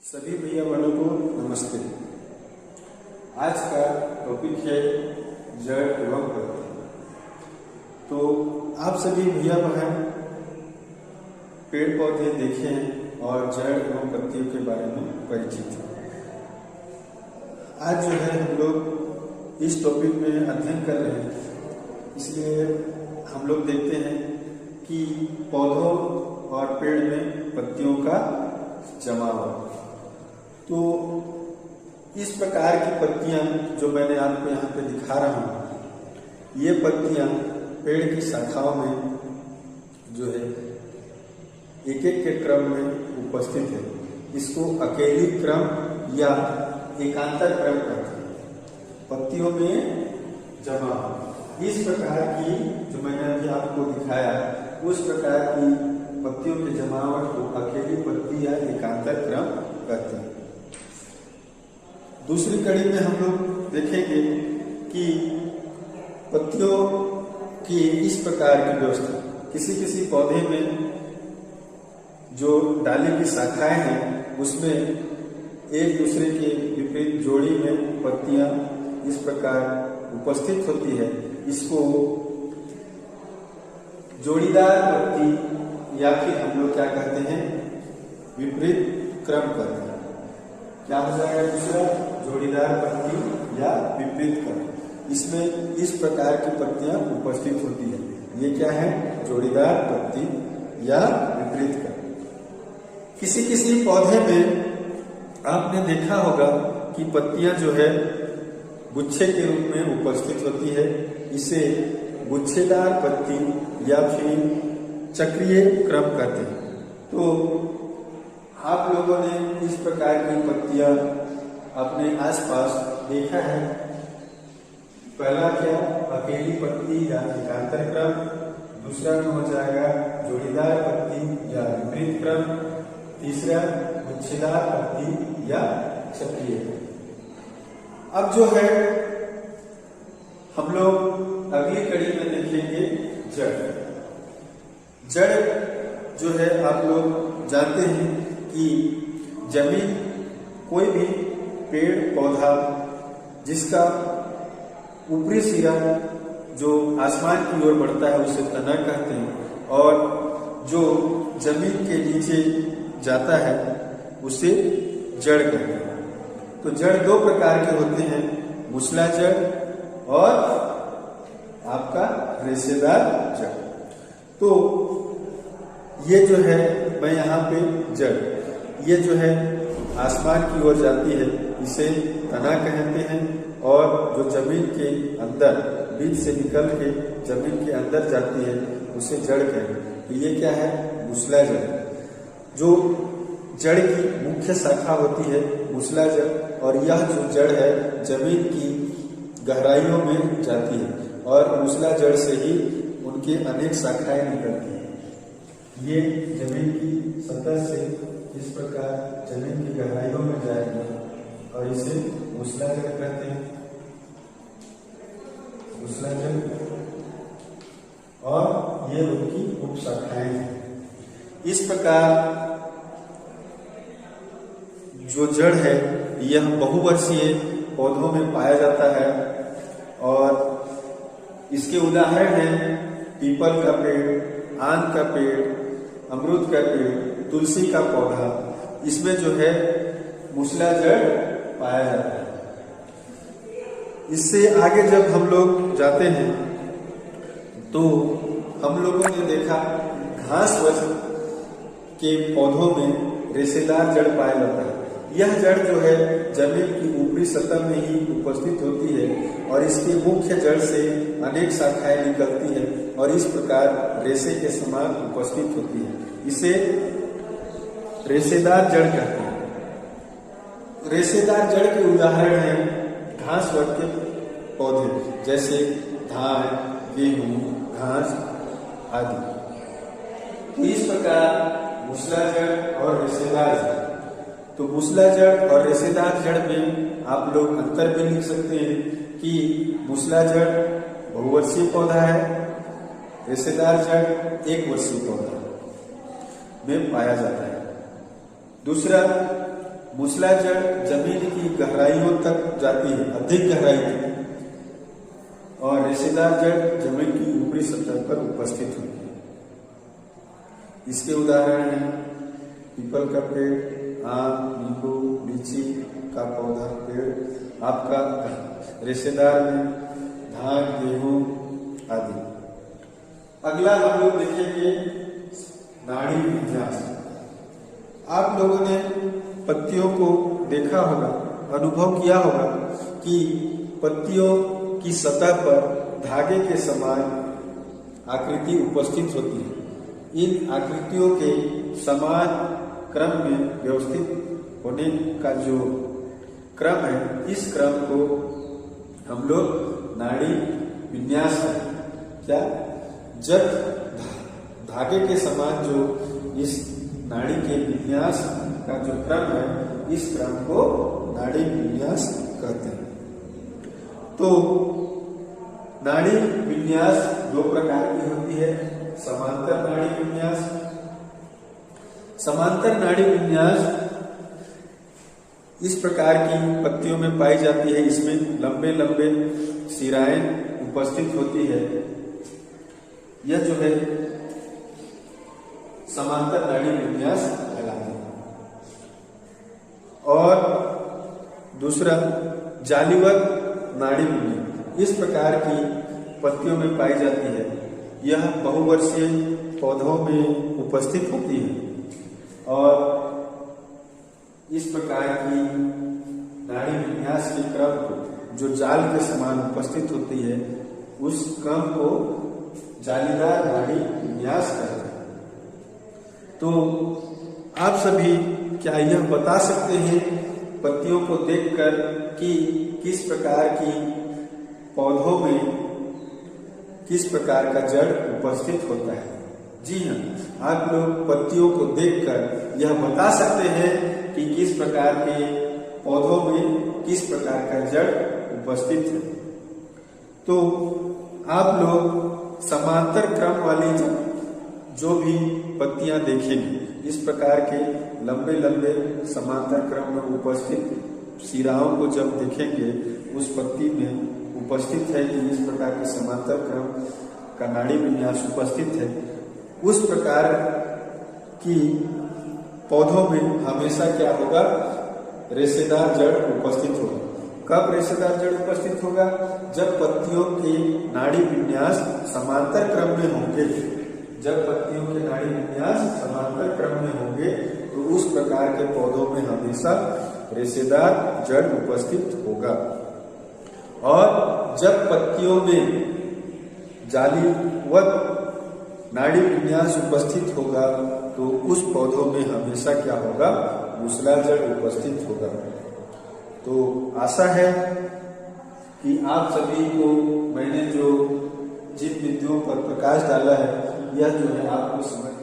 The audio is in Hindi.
सभी भैया बहनों को नमस्ते। आज का टॉपिक है जड़ एवं पत्ती। तो आप सभी भैया बहन पेड़ पौधे देखे हैं और जड़ एवं पत्तियों के बारे में परिचित हैं। आज जो है हम लोग इस टॉपिक में अध्ययन कर रहे हैं, इसलिए हम लोग देखते हैं कि पौधों और पेड़ में पत्तियों का जमावट। तो इस प्रकार की पत्तियां जो मैंने आपको यहाँ पे दिखा रहा हूँ, ये पत्तियां पेड़ की शाखाओं में जो है एक एक के क्रम में उपस्थित है। इसको अकेली क्रम या एकांतर क्रम कहते हैं। पत्तियों में जमा इस प्रकार की जो मैंने अभी आपको दिखाया, उस प्रकार की पत्तियों के जमावट को अकेली पत्ती या एकांतर क्रम कहते हैं। दूसरी कड़ी में हम लोग देखेंगे कि पत्तियों की इस प्रकार की व्यवस्था, किसी किसी पौधे में जो डाली की शाखाएं हैं उसमें एक दूसरे के विपरीत जोड़ी में पत्तियां इस प्रकार उपस्थित होती है। इसको जोड़ीदार पत्ती या फिर हम लोग क्या कहते हैं, विपरीत क्रम कहते हैं। क्या हो जाएगा दूसरा, जोड़ीदार पत्ती या विपरीत क्रम। इसमें इस प्रकार की पत्तियां उपस्थित होती है। ये क्या है, जोड़ीदार पत्ती या विपरीत क्रम। किसी किसी पौधे में आपने देखा होगा कि पत्तियां जो है गुच्छे के रूप में उपस्थित होती है। इसे गुच्छेदार पत्ती या फिर चक्रीय क्रम कहते हैं। तो आप लोगों ने इस प्रकार की पत्तियां अपने आसपास देखा है। पहला क्या, अकेली पत्ती या एकांतर क्रम। दूसरा में हो जाएगा जोड़ीदार पत्ती या विपरीत क्रम। तीसरा गुच्छेदार पत्ती या चक्रीय क्रम। अब जो है हम लोग अगली कड़ी में देखेंगे जड़। जड़ जो है आप लोग जानते हैं कि जमीन, कोई भी पेड़ पौधा जिसका ऊपरी सिरा जो आसमान की ओर बढ़ता है उसे तना कहते हैं, और जो जमीन के नीचे जाता है उसे जड़ कहते हैं। तो जड़ दो प्रकार के होते हैं, मूसला जड़ और आपका रेशेदार जड़। तो ये जो है मैं यहाँ पे जड़, ये जो है आसमान की ओर जाती है, इसे तना कहते हैं। और जो जमीन के अंदर बीज से निकल के जमीन के अंदर जाती है उसे जड़ कहते हैं। तो ये क्या है, मूसला जड़। जो जड़ की मुख्य शाखा होती है मूसला जड़, और यह जो जड़ है जमीन की गहराइयों में जाती है और मूसला जड़ से ही उनके अनेक शाखाएं निकलती हैं। ये जमीन की सतह से इस प्रकार जमीन की गहराइयों में जाएगी और इसे मूसला जड़ कहते हैं, मूसला जड़। और ये उनकी उप शाखाएं हैं। इस प्रकार जो जड़ है यह बहुवर्षीय पौधों में पाया जाता है, और इसके उदाहरण हैं पीपल का पेड़, आम का पेड़, अमरूद का पेड़, तुलसी का पौधा। इसमें जो है मूसला जड़ पाया जाता है। इससे आगे जब हम लोग जाते हैं तो हम लोगों ने देखा घासवृक्ष के पौधों में रेशेदार जड़ पाया जाता है। यह जड़ जो है जमीन की ऊपरी सतह में ही उपस्थित होती है और इसकी मुख्य जड़ से अनेक शाखाएं निकलती है और इस प्रकार रेशे के समान उपस्थित होती है। इसे रेशेदार जड़ कहते हैं। रेशेदार जड़ के उदाहरण हैं घास वर्ग के पौधे, जैसे धान, गेहूं, घास आदि। तो इस प्रकार मूसला जड़ और रेशेदार जड़। तो मूसला जड़ और रेशेदार जड़ में आप लोग अंतर भी लिख सकते हैं कि मूसला जड़ बहुवर्षीय पौधा है, रेशेदार जड़ एक वर्षीय पौधा में पाया जाता है। दूसरा, मूसला जड़ जमीन की गहराइयों तक जाती है, अधिक गहराई तक, और रेशेदार जड़ जमीन की ऊपरी सतह पर उपस्थित होती है। इसके उदाहरण हैं पीपल का पेड़, आम, नींबू, लीची का पौधा, पेड़ आपका रेशेदार में धान, गेहूं आदि। अगला हम लोग देखेंगे नाड़ी विन्यास। आप लोगों ने पत्तियों को देखा होगा, अनुभव किया होगा कि पत्तियों की सतह पर धागे के समान आकृति उपस्थित होती है। इन आकृतियों के समान क्रम में व्यवस्थित होने का जो क्रम है, इस क्रम को हम लोग नाड़ी विन्यास कहते हैं। क्या? जब धागे के समान जो इस नाड़ी के विन्यास का जो क्रम है, इस क्रम को नाड़ी विन्यास कहते हैं। तो नाड़ी विन्यास दो प्रकार की होती है, समांतर नाड़ी विन्यास। समांतर नाड़ी विन्यास इस प्रकार की पत्तियों में पाई जाती है। इसमें लंबे लंबे शिराएं उपस्थित होती है। यह जो है समांतर नाड़ी विन्यास कहलाता है। और दूसरा जालीवत नाड़ी विन्यास इस प्रकार की पत्तियों में पाई जाती है। यह बहुवर्षीय पौधों में उपस्थित होती है और इस प्रकार की नाड़ी विन्यास के क्रम को, जो जाल के समान उपस्थित होती है, उस क्रम को जालीदार नाड़ी विन्यास कहते हैं। तो आप सभी क्या यह बता सकते हैं पत्तियों को देखकर कि किस प्रकार की पौधों में किस प्रकार का जड़ उपस्थित होता है? जी हाँ, आप लोग पत्तियों को देखकर यह बता सकते हैं कि किस प्रकार के पौधों में किस प्रकार का जड़ उपस्थित है। तो आप लोग समांतर क्रम वाली जो भी पत्तियां देखेंगे, इस प्रकार के लंबे लंबे समांतर क्रम में उपस्थित शिराओं को जब देखेंगे, उस पत्ती में उपस्थित है कि इस प्रकार के समांतर क्रम का नाड़ी विन्यास उपस्थित है, उस प्रकार की पौधों में हमेशा क्या होगा? रेशेदार जड़ उपस्थित होगा। कब रेशेदार जड़ उपस्थित होगा? जब पत्तियों के नाड़ी विन्यास समांतर क्रम में होंगे। जब पत्तियों के नाड़ी विन्यास समांतर क्रम में होंगे तो उस प्रकार के पौधों में हमेशा रेशेदार जड़ उपस्थित होगा। और जब पत्तियों में जालीवत नाड़ी विन्यास उपस्थित होगा तो उस पौधों में हमेशा क्या होगा? मूसला जड़ उपस्थित होगा। तो आशा है कि आप सभी को मैंने जो जिन बिंदुओं पर प्रकाश डाला है, यह जो है आपको समझ